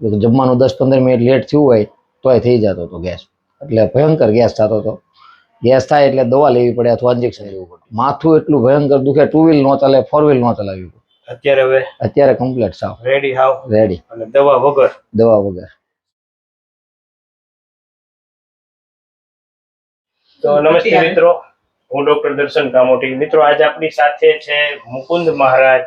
જમવાનું 10-15 minute late થયું હોય તોય થઈ જતો હતો ગેસ, એટલે ભયંકર ગેસ થતો હતો. ગેસ થાય એટલે દવા લેવી પડે અથવા ઇન્જેક્શન લેવું પડે. માથું એટલું ભયંકર દુખે, 2 વ્હીલ ન ચાલે, 4 વ્હીલ ન ચલાવી. અત્યારે કમ્પ્લીટ સાવ રેડી અને દવા વગર. તો નમસ્તે મિત્રો, હું ડોક્ટર દર્શન કામોટી. મિત્રો આજે આપણી સાથે છે મુકુંદ મહારાજ,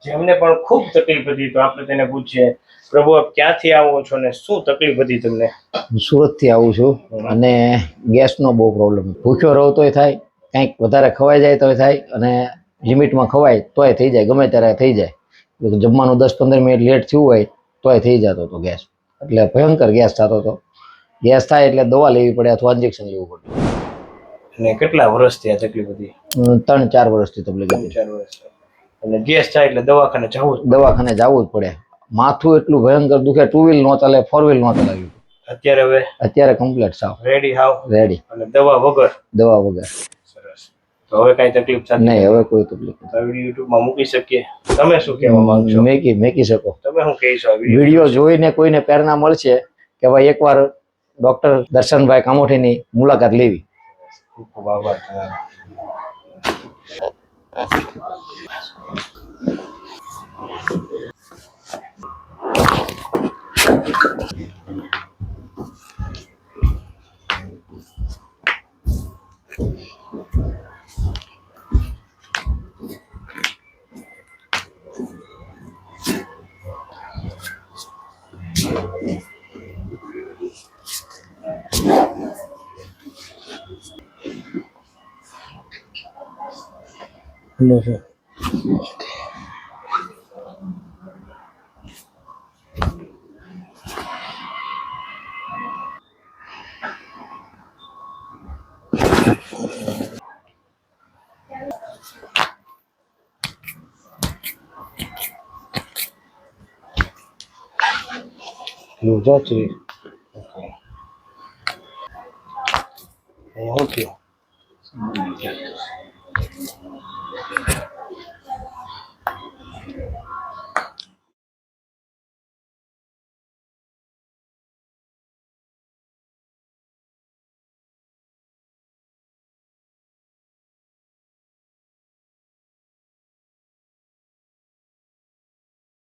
જેમને પણ ખૂબ તકલીફ હતી. તો આપણે તેને પૂછીએ, પ્રભુ આપ ક્યાંથી આવો છો ને શું તકલીફ હતી તમને? હું સુરતથી આવું છું અને ગેસનો બહુ પ્રોબ્લેમ. ભૂખ્યો રહો તોય થાય, કંઈક વધારે ખવાઈ જાય તોય થાય, અને લિમિટમાં ખવાય તોય થઈ જાય, ગમે ત્યારે થઈ જાય. જમવાનું 10-15 મિનિટ લેટ થયું હોય તોય થઈ જતો હતો ગેસ, એટલે ભયંકર ગેસ થતો હતો. ગેસ થાય એટલે દવા લેવી પડે અથવા ઇન્જેક્શન લેવું પડે. અને કેટલા વર્ષથી આ તકલીફ હતી? 3-4 વર્ષથી તકલીફ હતી. 4 વર્ષ. અને ગેસ થાય એટલે દવાખાને જવું જ પડે. માથું એટલું ભયંકર દુખે, 2 વ્હીલ ન ચાલે, 4 વ્હીલ ન ચલાવી. અત્યારે કમ્પ્લીટ સાવ રેડી અને દવા વગર. સરસ. તો હવે કઈ તકલીફ નહીં? હવે કોઈ તકલીફ નથી. વિડિયો યુટ્યુબમાં મૂકી શકીએ? તમે શું કહેવા માંગશો? મેકી શકો. તમે શું કહેશો? વિડિયો જોઈને કોઈને પ્રેરણા મળશે કે ભાઈ એકવાર ડોક્ટર દર્શનભાઈ કામોઠીની મુલાકાત લેવી. ખૂબ ખૂબ આભાર. Hello sir. લોજા છે. ઓકે.